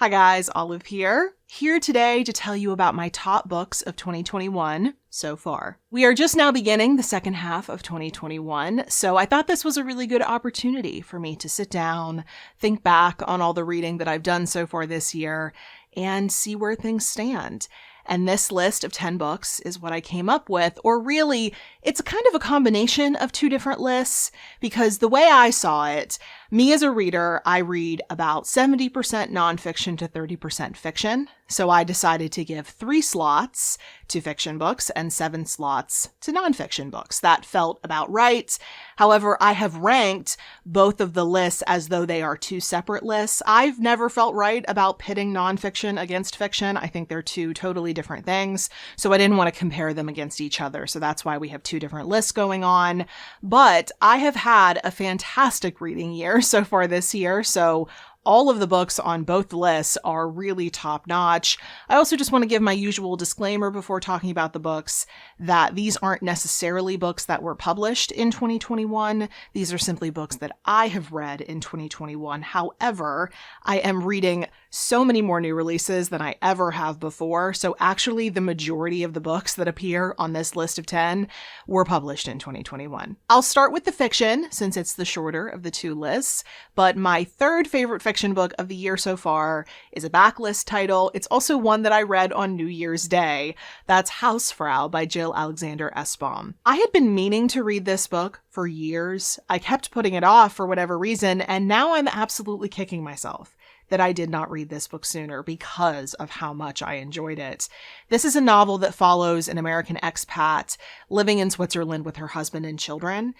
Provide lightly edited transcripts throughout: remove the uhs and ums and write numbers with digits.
Hi guys, Olive here. Here today to tell you about my top books of 2021 so far. We are just now beginning the second half of 2021, so I thought this was a really good opportunity for me to sit down, think back on all the reading that I've done so far this year, and see where things stand. And this list of 10 books is what I came up with, or really, it's kind of a combination of two different lists, because the way I saw it, me as a reader, I read about 70% nonfiction to 30% fiction. So I decided to give 3 slots to fiction books and 7 slots to nonfiction books. That felt about right. However, I have ranked both of the lists as though they are 2 separate lists. I've never felt right about pitting nonfiction against fiction. I think they're 2 totally different things. So I didn't want to compare them against each other. So that's why we have 2 different lists going on. But I have had a fantastic reading year so far this year. So all of the books on both lists are really top notch. I also just want to give my usual disclaimer before talking about the books that these aren't necessarily books that were published in 2021. These are simply books that I have read in 2021. However, I am reading so many more new releases than I ever have before. So actually the majority of the books that appear on this list of 10 were published in 2021. I'll start with the fiction since it's the shorter of the 2 lists, but my third favorite fiction book of the year so far is a backlist title. It's also one that I read on New Year's Day. That's Hausfrau by Jill Alexander Essbaum. I had been meaning to read this book for years. I kept putting it off for whatever reason, and now I'm absolutely kicking myself that I did not read this book sooner because of how much I enjoyed it. This is a novel that follows an American expat living in Switzerland with her husband and children.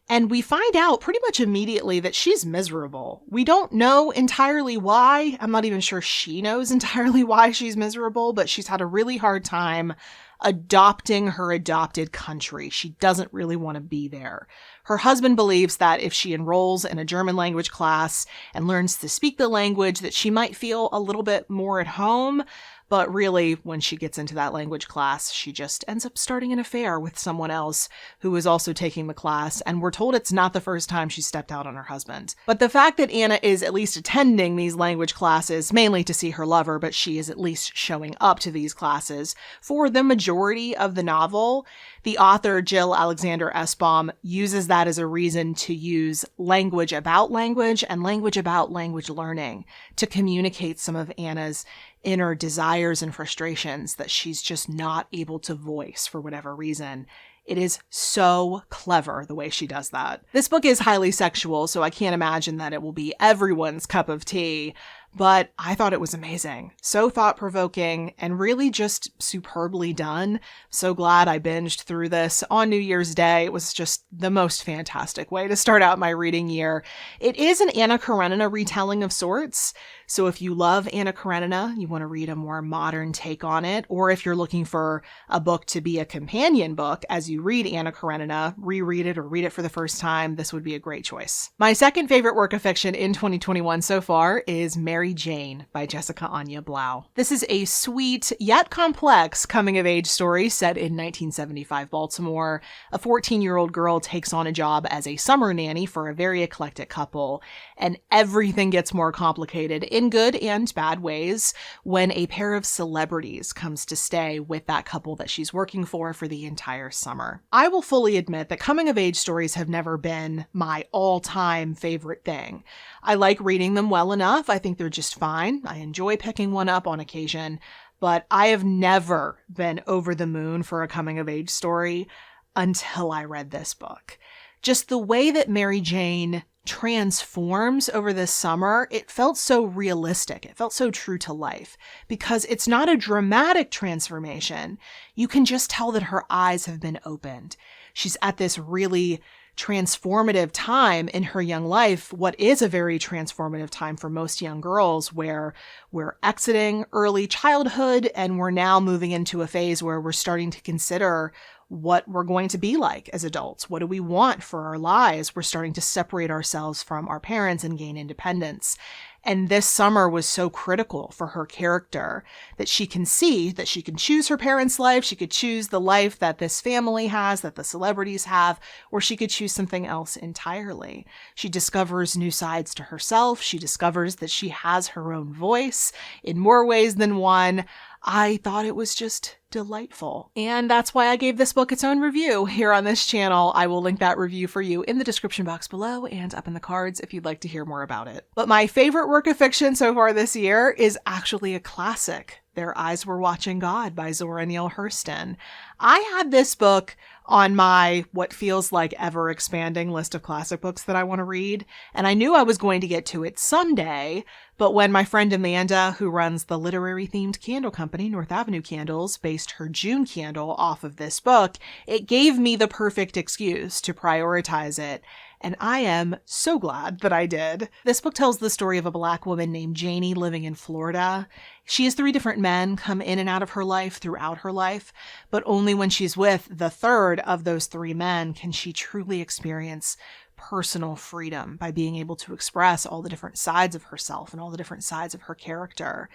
And we find out pretty much immediately that she's miserable. We don't know entirely why. I'm not even sure she knows entirely why she's miserable, but she's had a really hard time adopting her adopted country. She doesn't really want to be there. Her husband believes that if she enrolls in a German language class and learns to speak the language, that she might feel a little bit more at home. But really, when she gets into that language class, she just ends up starting an affair with someone else who is also taking the class, and we're told it's not the first time she stepped out on her husband. But the fact that Anna is at least attending these language classes, mainly to see her lover, but she is at least showing up to these classes, for the majority of the novel, the author, Jill Alexander Essbaum, uses that as a reason to use language about language and language about language learning to communicate some of Anna's inner desires and frustrations that she's just not able to voice for whatever reason. It is so clever the way she does that. This book is highly sexual, so I can't imagine that it will be everyone's cup of tea, but I thought it was amazing. So thought-provoking and really just superbly done. So glad I binged through this on New Year's Day. It was just the most fantastic way to start out my reading year. It is an Anna Karenina retelling of sorts. So if you love Anna Karenina, you want to read a more modern take on it, or if you're looking for a book to be a companion book as you read Anna Karenina, reread it or read it for the first time, this would be a great choice. My second favorite work of fiction in 2021 so far is Mary Jane by Jessica Anya Blau. This is a sweet yet complex coming-of-age story set in 1975 Baltimore. A 14-year-old girl takes on a job as a summer nanny for a very eclectic couple, and everything gets more complicated in good and bad ways when a pair of celebrities comes to stay with that couple that she's working for the entire summer. I will fully admit that coming-of-age stories have never been my all-time favorite thing. I like reading them well enough. I think they're just fine. I enjoy picking one up on occasion, but I have never been over the moon for a coming-of-age story until I read this book. Just the way that Mary Jane transforms over this summer, it felt so realistic. It felt so true to life because it's not a dramatic transformation. You can just tell that her eyes have been opened. She's at this really transformative time in her young life, what is a very transformative time for most young girls, where we're exiting early childhood and we're now moving into a phase where we're starting to consider what we're going to be like as adults. What do we want for our lives? We're starting to separate ourselves from our parents and gain independence. And this summer was so critical for her character that she can see that she can choose her parents' life, she could choose the life that this family has, that the celebrities have, or she could choose something else entirely. She discovers new sides to herself. She discovers that she has her own voice in more ways than one. I thought it was just delightful. And that's why I gave this book its own review here on this channel. I will link that review for you in the description box below and up in the cards if you'd like to hear more about it. But my favorite work of fiction so far this year is actually a classic. Their Eyes Were Watching God by Zora Neale Hurston. I had this book on my what feels like ever expanding list of classic books that I want to read, and I knew I was going to get to it someday, but when my friend Amanda, who runs the literary themed candle company North Avenue Candles, based her June candle off of this book, it gave me the perfect excuse to prioritize it. And I am so glad that I did. This book tells the story of a Black woman named Janie living in Florida. She has 3 different men come in and out of her life throughout her life, but only when she's with the third of those 3 men can she truly experience personal freedom by being able to express all the different sides of herself and all the different sides of her character.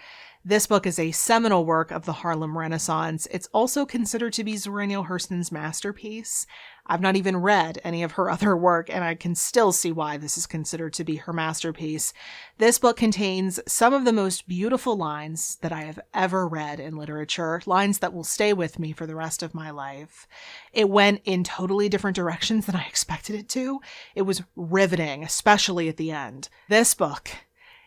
This book is a seminal work of the Harlem Renaissance. It's also considered to be Zora Neale Hurston's masterpiece. I've not even read any of her other work, and I can still see why this is considered to be her masterpiece. This book contains some of the most beautiful lines that I have ever read in literature, lines that will stay with me for the rest of my life. It went in totally different directions than I expected it to. It was riveting, especially at the end. This book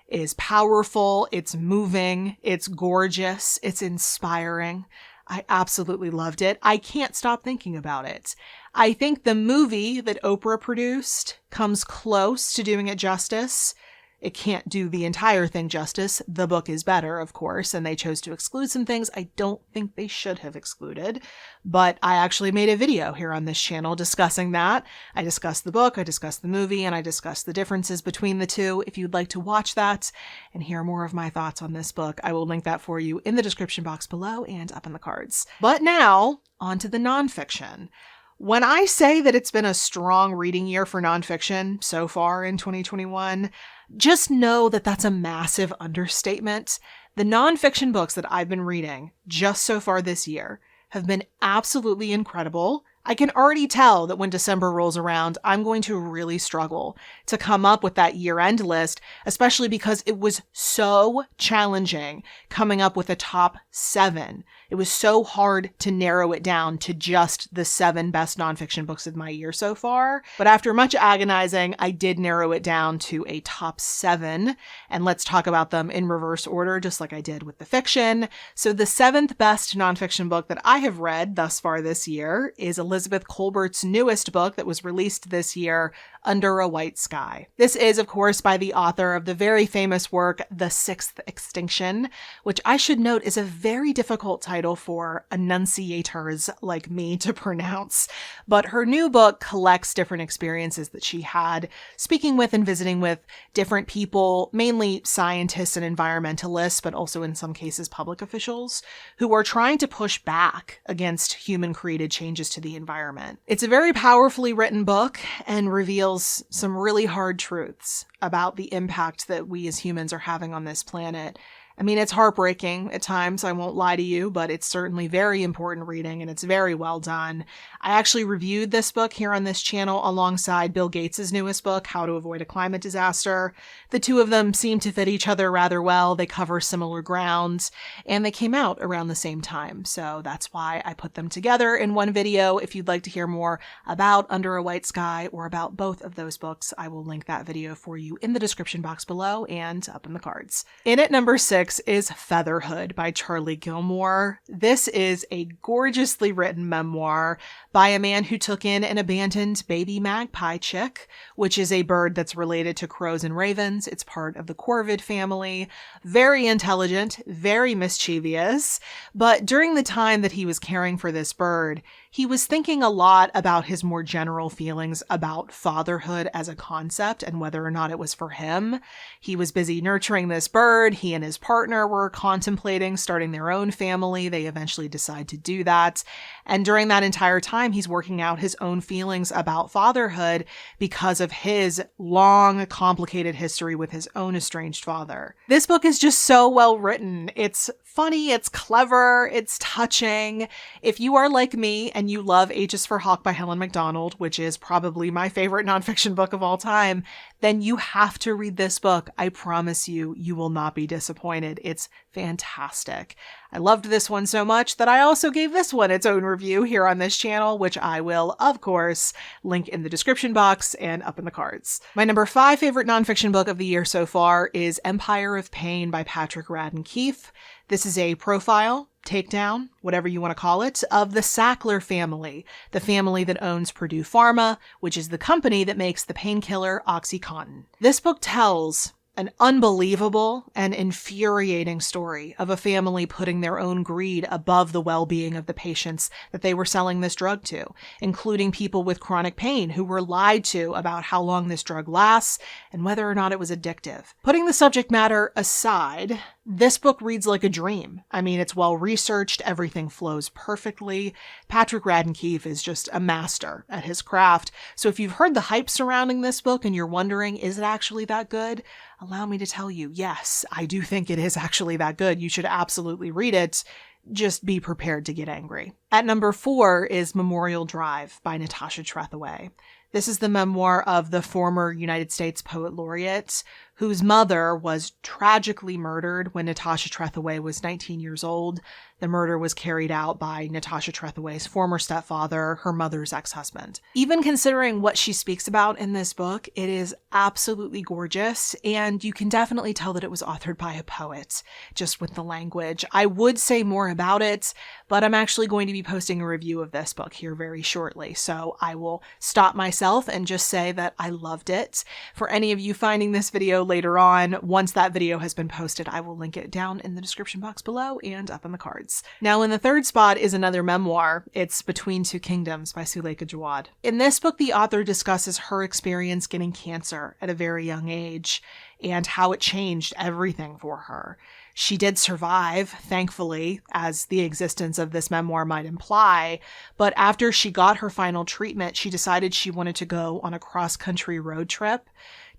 is powerful, it's moving, it's gorgeous, it's inspiring. I absolutely loved it. I can't stop thinking about it. I think the movie that Oprah produced comes close to doing it justice. It can't do the entire thing justice. The book is better, of course, and they chose to exclude some things I don't think they should have excluded. But I actually made a video here on this channel discussing that. I discussed the book, I discussed the movie, and I discussed the differences between the two. If you'd like to watch that and hear more of my thoughts on this book, I will link that for you in the description box below and up in the cards. But now, on to the nonfiction. When I say that it's been a strong reading year for nonfiction so far in 2021, just know that that's a massive understatement. The nonfiction books that I've been reading just so far this year have been absolutely incredible. I can already tell that when December rolls around, I'm going to really struggle to come up with that year-end list, especially because it was so challenging coming up with a top 7. It was so hard to narrow it down to just the 7 best nonfiction books of my year so far. But after much agonizing, I did narrow it down to a top 7. And let's talk about them in reverse order, just like I did with the fiction. So the 7th best nonfiction book that I have read thus far this year is Elizabeth Kolbert's newest book that was released this year, Under a White Sky. This is, of course, by the author of the very famous work, The Sixth Extinction, which I should note is a very difficult title for enunciators like me to pronounce. But her new book collects different experiences that she had speaking with and visiting with different people, mainly scientists and environmentalists, but also in some cases public officials, who are trying to push back against human-created changes to the environment. It's a very powerfully written book and reveals some really hard truths about the impact that we as humans are having on this planet. I mean, it's heartbreaking at times, I won't lie to you, but it's certainly very important reading and it's very well done. I actually reviewed this book here on this channel alongside Bill Gates' newest book, How to Avoid a Climate Disaster. The two of them seem to fit each other rather well. They cover similar grounds and they came out around the same time. So that's why I put them together in one video. If you'd like to hear more about Under a White Sky or about both of those books, I will link that video for you in the description box below and up in the cards. In at number 6 is Featherhood by Charlie Gilmore. This is a gorgeously written memoir by a man who took in an abandoned baby magpie chick, which is a bird that's related to crows and ravens. It's part of the corvid family. Very intelligent, very mischievous. But during the time that he was caring for this bird, he was thinking a lot about his more general feelings about fatherhood as a concept and whether or not it was for him. He was busy nurturing this bird. He and his partner partner were contemplating starting their own family. They eventually decide to do that. And during that entire time, he's working out his own feelings about fatherhood because of his long, complicated history with his own estranged father. This book is just so well written. It's funny, it's clever, it's touching. If you are like me and you love H is for Hawk by Helen Macdonald, which is probably my favorite nonfiction book of all time, then you have to read this book. I promise you, you will not be disappointed. It's fantastic. I loved this one so much that I also gave this one its own review here on this channel, which I will, of course, link in the description box and up in the cards. My number 5 favorite nonfiction book of the year so far is Empire of Pain by Patrick Radden Keefe. This is a profile, takedown, whatever you want to call it, of the Sackler family, the family that owns Purdue Pharma, which is the company that makes the painkiller OxyContin. This book tells an unbelievable and infuriating story of a family putting their own greed above the well-being of the patients that they were selling this drug to, including people with chronic pain who were lied to about how long this drug lasts and whether or not it was addictive. Putting the subject matter aside, this book reads like a dream. I mean, it's well researched, everything flows perfectly. Patrick Radden Keefe is just a master at his craft. So if you've heard the hype surrounding this book and you're wondering, is it actually that good? Allow me to tell you, yes, I do think it is actually that good. You should absolutely read it. Just be prepared to get angry. At number 4 is Memorial Drive by Natasha Trethewey. This is the memoir of the former United States Poet Laureate, whose mother was tragically murdered when Natasha Trethewey was 19 years old. The murder was carried out by Natasha Trethewey's former stepfather, her mother's ex-husband. Even considering what she speaks about in this book, it is absolutely gorgeous, and you can definitely tell that it was authored by a poet, just with the language. I would say more about it, but I'm actually going to be posting a review of this book here very shortly, so I will stop myself and just say that I loved it. For any of you finding this video later on, once that video has been posted, I will link it down in the description box below and up in the cards. Now, in the 3rd spot is another memoir. It's Between Two Kingdoms by Suleika Jaouad. In this book, the author discusses her experience getting cancer at a very young age and how it changed everything for her. She did survive, thankfully, as the existence of this memoir might imply, but after she got her final treatment, she decided she wanted to go on a cross-country road trip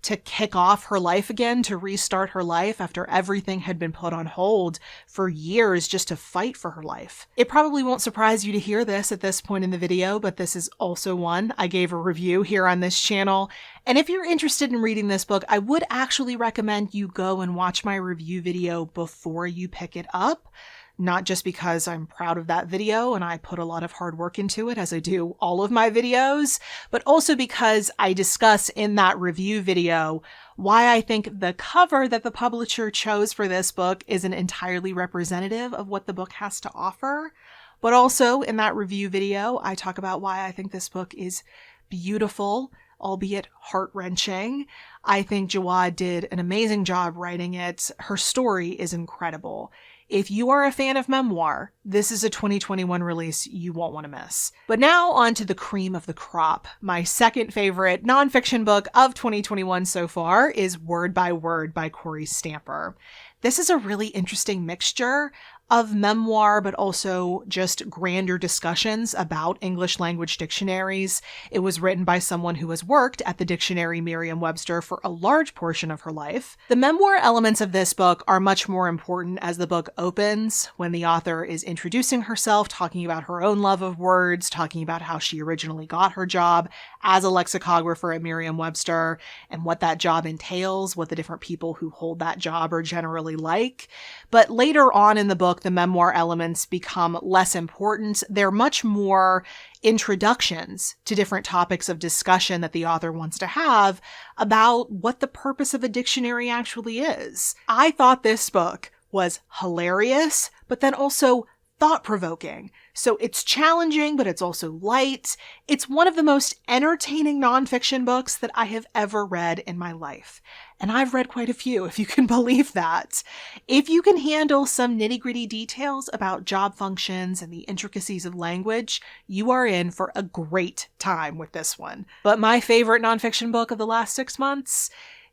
to kick off her life again, to restart her life after everything had been put on hold for years just to fight for her life. It probably won't surprise you to hear this at this point in the video, but this is also one I gave a review here on this channel. And if you're interested in reading this book, I would actually recommend you go and watch my review video before you pick it up. Not just because I'm proud of that video and I put a lot of hard work into it, as I do all of my videos, but also because I discuss in that review video why I think the cover that the publisher chose for this book isn't entirely representative of what the book has to offer. But also in that review video, I talk about why I think this book is beautiful, albeit heart-wrenching. I think Jaouad did an amazing job writing it. Her story is incredible. If you are a fan of memoir, this is a 2021 release you won't want to miss. But now on to the cream of the crop. My second favorite nonfiction book of 2021 so far is Word by Word by Corey Stamper. This is a really interesting mixture of memoir, but also just grander discussions about English language dictionaries. It was written by someone who has worked at the dictionary Merriam-Webster for a large portion of her life. The memoir elements of this book are much more important as the book opens, when the author is introducing herself, talking about her own love of words, talking about how she originally got her job as a lexicographer at Merriam-Webster, and what that job entails, what the different people who hold that job are generally like. But later on in the book, the memoir elements become less important. They're much more introductions to different topics of discussion that the author wants to have about what the purpose of a dictionary actually is. I thought this book was hilarious, but then also thought-provoking. So it's challenging, but it's also light. It's one of the most entertaining nonfiction books that I have ever read in my life. And I've read quite a few, if you can believe that. If you can handle some nitty-gritty details about job functions and the intricacies of language, you are in for a great time with this one. But my favorite nonfiction book of the last 6 months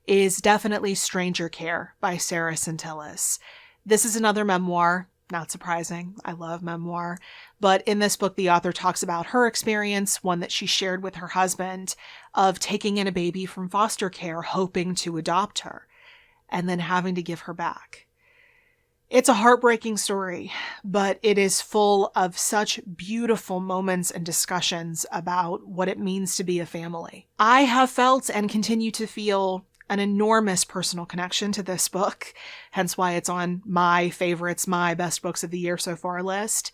is definitely Stranger Care by Sarah Centillas. This is another memoir. Not surprising. I love memoir. But in this book, the author talks about her experience, one that she shared with her husband, of taking in a baby from foster care, hoping to adopt her, and then having to give her back. It's a heartbreaking story, but it is full of such beautiful moments and discussions about what it means to be a family. I have felt and continue to feel an enormous personal connection to this book, hence why it's on my favorites, my best books of the year so far list.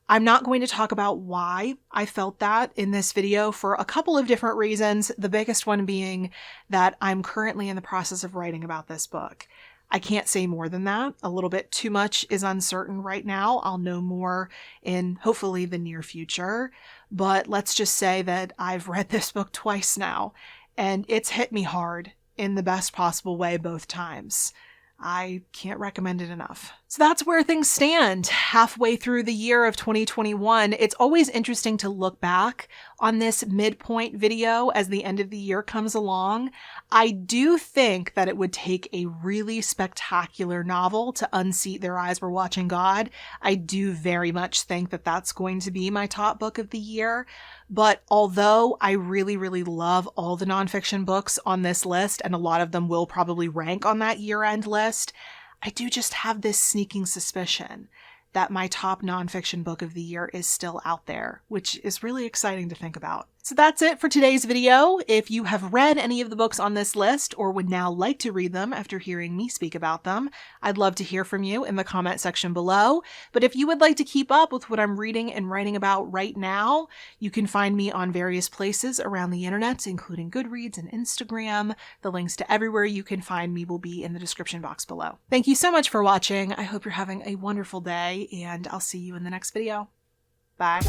I'm not going to talk about why I felt that in this video for a couple of different reasons, the biggest one being that I'm currently in the process of writing about this book. I can't say more than that. A little bit too much is uncertain right now. I'll know more in hopefully the near future, but let's just say that I've read this book twice now, and it's hit me hard in the best possible way both times. I can't recommend it enough. So that's where things stand halfway through the year of 2021. It's always interesting to look back on this midpoint video as the end of the year comes along. I do think that it would take a really spectacular novel to unseat Their Eyes Were Watching God. I do very much think that that's going to be my top book of the year. But although I really, really love all the nonfiction books on this list, and a lot of them will probably rank on that year-end list, I do just have this sneaking suspicion that my top nonfiction book of the year is still out there, which is really exciting to think about. So that's it for today's video. If you have read any of the books on this list or would now like to read them after hearing me speak about them, I'd love to hear from you in the comment section below. But if you would like to keep up with what I'm reading and writing about right now, you can find me on various places around the internet, including Goodreads and Instagram. The links to everywhere you can find me will be in the description box below. Thank you so much for watching. I hope you're having a wonderful day, and I'll see you in the next video. Bye.